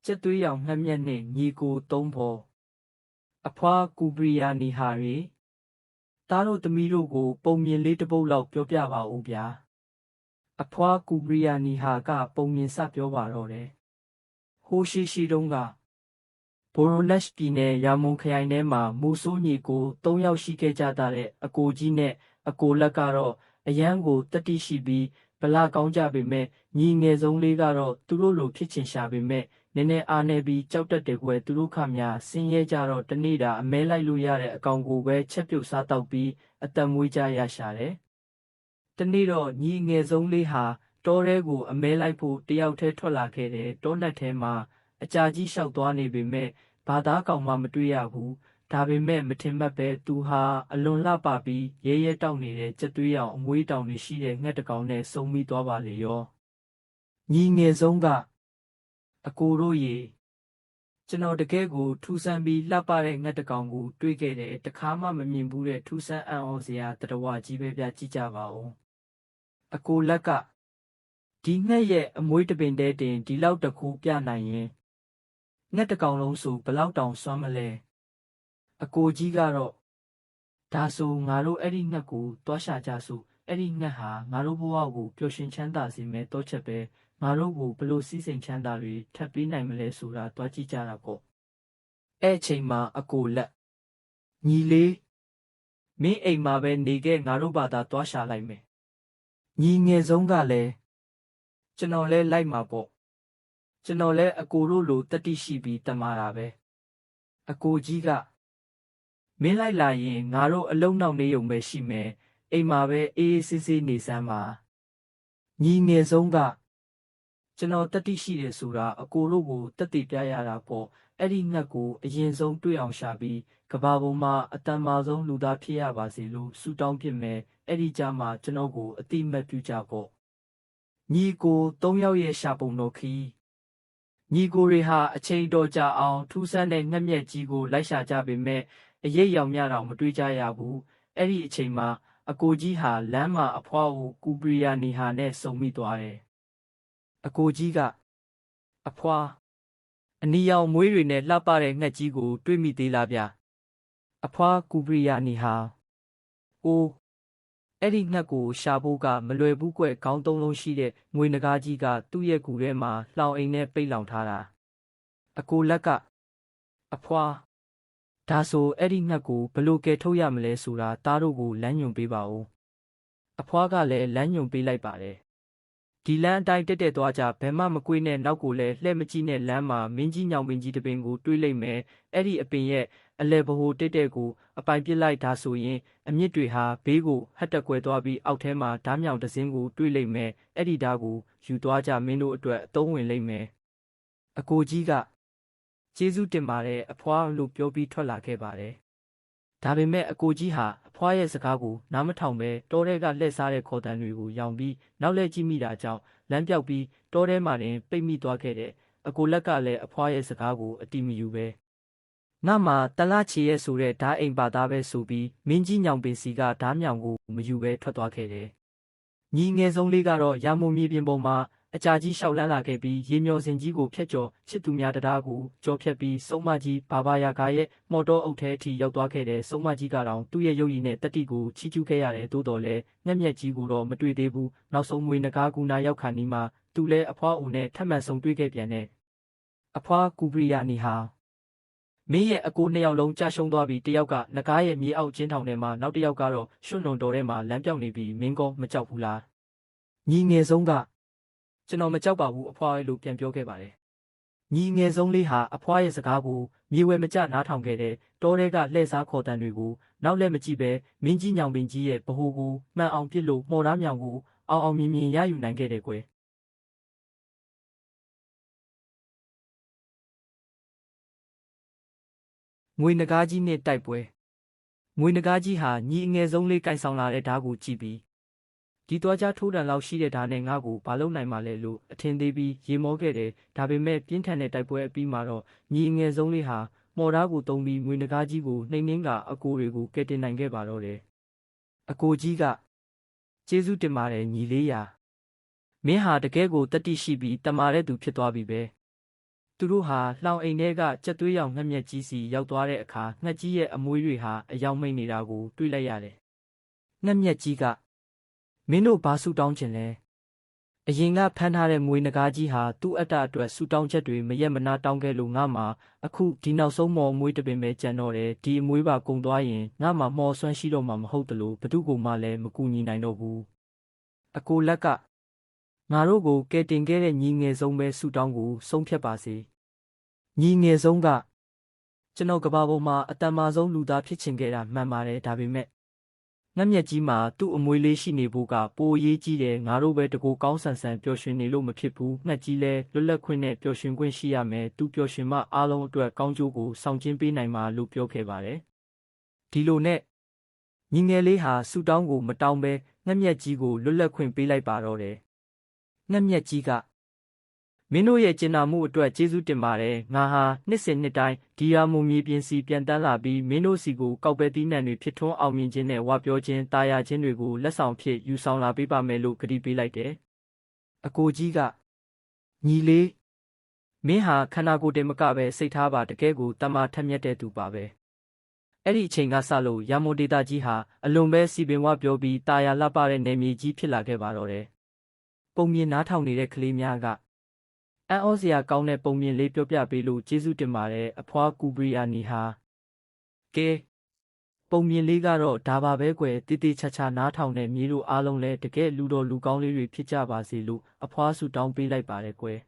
ကျက်သွေးရောင်ငှက်မြက်နှင့်ညီကိုသုံးဖော်အဖွားကူပရီယာနီဟာရီသားတို့သမီးတို့ကိုပုံမြင်လေးတစ်ပုဒ်လောက်ပြောပြပါဦးဗျာအဖွားကူပရီယာနီဟာကပုံမြင်စပြောပါတော့တယ်ဟိုရှိတုန်းကဘိုရိုနက်ပြည်နယ်ရာမွန်ခရိုင်ထဲမှာမူဆိုးညီကို၃ယောက်ရှိခဲ့ကြတဲ့အကိုကြီးနဲ့အကိုလက်ကတော့အရန်ကိုတတိရှိပြီးဗလာကောင်းကြပေမဲ့ညီငယ်ဆုံးလေးကတော့သူတို့လိုဖြစ်ချင်ရှာပေမဲ့နည်းနည်းအားနေပြီးကြောက်တတ်တယ်ကွယ်သူတို့ခမများဆင်းရဲကြတော့တနေ့တာအမဲလိုက်လို့ရတဲ့အကောင်ကိုပဲချက်ပြုတ်စားတော့ပြီးအသက်မွေးကြရရှာတယ်။တနေ့တော့ညီငယ်ဆုံးလေးဟာတောထဲကိုအမဲလိုက်ဖို့တယောက်တည်းထွက်လာခဲ့တယ်တောနက်ထဲမှာအကြာကြီးလျှောက်သွားနေပေမဲ့ဘာသာကောင်မှမတွေ့ရဘူးဒါပေမဲ့မထင်မှတ်ပဲသူဟာအလွန်လှပပြီးရဲတောက်နေတဲ့ကြက်သွေးရောင်အမွှေးတောင်တွေရှိတဲ့ငှက်တကောင်နဲ့ဆုံမိသွားပါလေရောညီငယ်ဆုံးကအကိုတို့ရေကျွန်တော်တကယ်ကိုထူဆန်းပြီးလှပတဲ့ငှက်တကောင်ကိုတွေ့ခဲ့တယ်တခါမှမမြင်ဘူးတဲ့ထူဆန်းအံ့ဩစရာတတဝကြီးပဲပြကြည့်ကြပါဦးအကိုလက်ကဒီငှက်ရဲ့အမွှေးတပင်တဲတင်ဒီလောက်တခုပြနိုင်ရင်ငှက်တကောင်လုံးဆိုဘလောက်တောင်စွမ်းမလဲအကိုကြီးကတော့ဒါဆိုငါတို့အဲ့ဒီငှက်ကိုတွားရှာကြစို့အဲ့ဒီငှက်ဟာငါတို့ဘဝကိုပျော်ရွှင်ချမ်းသာစေမယ်တော့ချက်ပဲငါတို့ကိုဘလို့စီးစိမ်ချမ်းသာတွေထပ်ပေးနိုင်မလဲဆိုတာတွားကြည့်ကြတာပေါ့အဲ့အချိန်မှာအကိုလက်ညီလေးမင်းအိမ်မှာပဲနေခဲ့ငါတို့ဘာသာတွားရှာလိုက်မယ်ညီငယ်ဆုံးကလည်းကျွန်တော်လဲလိုက်မှာပေါ့ကျွန်တော်လဲအကိုတို့လိုတတိရှိပြီးတမာတာပဲအကိုကြီးကမင်းလိုက်လာရင်ငါတို့အလုံးနောက်နေုံပဲရှိမယ်အိမ်မှာပဲအေးအေးဆေးဆေးနေစမ်းပါညီငယ်ဆုံးကကျွန်တော်တတိရှိတယ်ဆိုတာအကိုတို့ကိုတက်တည်ပြရတာပေါ့အဲ့ဒီငှက်ကိုအရင်ဆုံးတွေ့အောင်ရှာပြီးကဘာပေါ်မှာအတန်မာဆုံးလူသားဖြစ်ရပါစေလို့ဆုတောင်းဖြစ်မယ်အဲ့ဒီကြမှာကျွန်တော်ကိုအတိမတ်ပြုကြပေါ့ညီကို၃ယောက်ရဲ့ရှာပုံတော်ခီးညီကိုတွေဟာအချိန်တော်ကြာအောင်ထူးဆန်းတဲ့ငှက်မြက်ကြီးကိုလိုက်ရှာကြပေမဲ့အရေးရောင်မြတော့မတွေ့ကြရဘူးအဲ့ဒီအချိန်မှာအကိုကြီးဟာလမ်းမှာအဖွားကိုကူပရီယာနီဟာနဲ့ဆုံမိသွားတယ်အကိုကြီးကအဖွားအနီရောင်မွေးတွေနဲ့လှပတဲ့ငှက်ကြီးကိုတွေ့မိသေးလားဗျအဖွားကူပရီယာနီဟာအိုးအဲ့ဒီငှက်ကိုရှာဖို့ကမလွယ်ဘူးကွခေါင်းသုံးလုံးရှိတဲ့ငွေနဂါးကြီးကသူ့ရဲ့ကူထဲမှာလှောင်အိမ်နဲ့ပိတ်လောင်ထားတာအကိုလက်ကအဖွားဒါဆိုအဲ့ဒီငှက်ကိုဘလို့ကယ်ထုတ်ရမလဲဆိုတာသားတို့ကိုလမ်းညွှန်ပေးပါဦးအဖွားကလည်းလမ်းညွှန်ပေးလိုက်ပါတယ်ဒီလမ်းအတိုင်းတက်သွားကြဘယ်မှမကွေးနဲ့နောက်ကိုလည်းလှဲ့မကြည့်နဲ့လမ်းမှာမင်းကြီးညောင်ပင်ကြီးတပင်ကိုတွေးလိုက်မယ်အဲ့ဒီအပင်ရဲ့အလဲဘဟိုတက်ကိုအပိုင်ပစ်လိုက်ဒါဆိုရင်အမြစ်တွေဟာဘေးကိုဟတ်တက်ကွယ်သွားပြီးအောက်ထဲမှာဓားမြောင်တစင်းကိုတွေးလိုက်မယ်အဲ့ဒီဓားကိုယူသွားကြမင်းတို့အတွက်အသုံးဝင်လိုက်မယ်အကိုကြီးကကျေးဇူးတင်ပါတယ်အဖွားလို့ပြောပြီးထွက်လာခဲ့ပါတယ်ဒါပေမဲ့အကိုကြီးဟာအဖွားရဲ့စကားကိုနားမထောင်ပဲတောထဲကလှည့်စားတဲ့ခေါ်တံတွေကိုရောင်ပြီးနောက်လဲကြည့်မိတာကြောင့်လမ်းပြောက်ပြီးတောထဲမှာတင်ပိတ်မိသွားခဲ့တဲ့အကိုလက်ကလည်းအဖွားရဲ့စကားကိုအတိမယူပဲငါမှတလချီရဲ့ဆိုတဲ့ဓာအိမ်ပါသားပဲဆိုပြီးမင်းကြီးညောင်ပင်စီကဓာမြောင်ကိုမယူပဲထွက်သွားခဲ့တယ်ညီငယ်ဆုံးလေးကတော့ရာမုံမြေပြင်ပေါ်မှာအကြာကြီးလျှောက်လန်းလာခဲ့ပြီးရေမျောစင်ကြီးကိုဖျက်ကျော်ချစ်သူများတရားကိုကြော်ဖြတ်ပြီးစုံမကြီးဘာဘာယာကာရဲ့မော်တော်အုပ်ထဲအထိရောက်သွားခဲ့တဲ့စုံမကြီးကတော့သူ့ရဲ့ရုပ်ရည်နဲ့တတိကိုချီးကျူးခဲ့ရတယ်သို့တော်လည်းငှက်မြက်ကြီးကိုတော့မတွေ့သေးဘူးနောက်ဆုံးမွေနဂါကူနာရောက်ခါနီးမှာသူလည်းအဖွားအိုနဲ့ထပ်မံဆုံတွေ့ခဲ့ပြန်တဲ့အဖွားကူပရီယာနီဟာမင်းရဲ့အကိုနှစ်ယောက်လုံးကြာရှုံးသွားပြီးတယောက်ကနဂါရဲ့မြေအောက်ချင်းထောင်ထဲမှာနောက်တစ်ယောက်ကတော့ရွှွန့်လွန်တော်ထဲမှာလမ်းပြောင်းနေပြီးမင်းကောမကြောက်ဘူးလားညီငယ်ဆုံးကကျွန်တော်မကြောက်ပါဘူးအဖွားလို့ပြန်ပြောခဲ့ပါတယ်ညီငယ်ဆုံးလေးဟာအဖွားရဲ့စကားကိုမြေဝဲမကျနားထောင်ခဲ့တဲ့တောထဲကလှည့်စားခေါ်တံတွေကိုနောက်လည်းမကြည့်ပဲမင်းကြီးညောင်ပင်ကြီးရဲ့ဗဟိုကိုမှန်အောင်ပြစ်လို့မော်သားမြောင်ကိုအောင်မြင်ရယူနိုင်ခဲ့တယ်ကွယ်ငွေနဂါးကြီးနဲ့တိုက်ပွဲငွေနဂါးကြီးဟာညီအငယ်ဆုံးလေးကင်ဆောင်လာတဲ့ဓာတ်ကိုကြည့်ပြီးဒီသွားကြထိုးတံလောက်ရှိတဲ့ဓာတ်နဲ့ငါ့ကိုဘာလုပ်နိုင်မှလဲလို့အထင်သေးပြီးရေမောခဲ့တယ်ဒါပေမဲ့ပြင်းထန်တဲ့တိုက်ပွဲအပြီးမှာတော့ညီအငယ်ဆုံးလေးဟာမော်သားကိုတုံးပြီးငွေနဂါးကြီးကိုနှိမ်နှင်းကအကိုတွေကိုကယ်တင်နိုင်ခဲ့ပါတော့တယ်အကိုကြီးကကျေးဇူးတင်ပါတယ်ညီလေးရာမင်းဟာတကယ်ကိုတတိရှိပြီးတမာတဲ့သူဖြစ်သွားပြီပဲ သူတို့ဟာလှောင်အိမ်ထဲကကြက်သွေးရောင်ငှက်မြက်ကြီးစီရောက်သွားတဲ့အခါငှက်ကြီးရဲ့အမွှေးတွေဟာအယောင်မိတ်နေတာကိုတွေ့လိုက်ရတယ်။ငှက်မြက်ကြီးကမင်းတို့ဘာဆူတောင်းချင်လဲ။အရင်ကဖမ်းထားတဲ့မွေးနဂါးကြီးဟာသူ့အတ္တအတွက်ဆူတောင်းချက်တွေမရက်မနာတောင်းခဲ့လို့ငါမှအခုဒီနောက်ဆုံးမော်မွေးတစ်ပင်ပဲကြံတော့တယ်ဒီအမွေးပါကုန်သွားရင်ငါမှမော်ဆွမ်းရှိတော့မှမဟုတ်တလို့ဘသူကိုမှလည်းမကူညီနိုင်တော့ဘူး။အကိုလက်ကငါတို့ကိုကယ်တင်ခဲ့တဲ့ညီငယ်ဆုံးပဲဆူတောင်းကိုဆုံးဖြတ်ပါစေ။ညီငယ်ဆုံးကကျွန်တော်ကဘာပေါ်မှာအတန်မာဆုံးလူသားဖြစ်ချင်ခဲ့တာမှန်ပါတယ်ဒါပေမဲ့ငှက်မြက်ကြီးမှာသူ့အမွေလေးရှိနေဖို့ကပိုအရေးကြီးတယ်ငါတို့ပဲတကူကောင်းဆန်ဆန်ပျော်ရွှင်နေလို့မဖြစ်ဘူးငှက်ကြီးလဲလွတ်လပ်ခွင့်နဲ့ပျော်ရွှင်ခွင့်ရှိရမယ်သူပျော်ရွှင်မှအားလုံးအတွက်ကောင်းကျိုးကိုဆောင်ကျဉ်ပေးနိုင်မှာလို့ပြောခဲ့ပါတယ်ဒီလိုနဲ့ညီငယ်လေးဟာဆူတောင်းကိုမတောင်းပဲငှက်မြက်ကြီးကိုလွတ်လပ်ခွင့်ပေးလိုက်ပါတော့တယ်ငှက်မြက်ကြီးကမင်းတို့ရဲ့ကျင်နာမှုအတွက်ကျေးဇူးတင်ပါတယ်ငါဟာနှစ်စဉ်နှစ်တိုင်းဒီယာမုံမြေပြင်စီပြန်တန်းလာပြီးမင်းတို့စီကိုကောက်ပဲသီးနှံတွေဖြစ်ထွန်းအောင်မြင်ခြင်းနဲ့ဝါပြောခြင်းတာယာခြင်းတွေကိုလက်ဆောင်ဖြစ်ယူဆောင်လာပေးပါမယ်လို့ကတိပေးလိုက်တယ်အကိုကြီးကညီလေးမင်းဟာခန္ဓာကိုယ်တင်မကပဲစိတ်ထားပါတကယ်ကိုတမထက်မြက်တဲ့သူပါပဲအဲ့ဒီအချိန်ကစလို့ယာမုံဒေတာကြီးဟာအလွန်ပဲစီပင်ဝပြောပြီးတာယာလှပတဲ့နယ်မြေကြီးဖြစ်လာခဲ့ပါတော့တယ်ပုံမြင်နားထောင်နေတဲ့ကလေးများကအံ့ဩစရာကောင်းတဲ့ပုံမြင်လေးပြောပြပေးလို့ကျေးဇူးတင်ပါတယ်အဖွားကူဘရီယာနီဟာကဲပုံမြင်လေးကတော့ဒါပါပဲကွယ်တေးသေးချာချာနားထောင်တဲ့မြေတို့အားလုံးလည်းတကယ်လူတော်လူကောင်းလေးတွေဖြစ်ကြပါစေလို့အဖွားဆုတောင်းပေးလိုက်ပါတယ်ကွယ်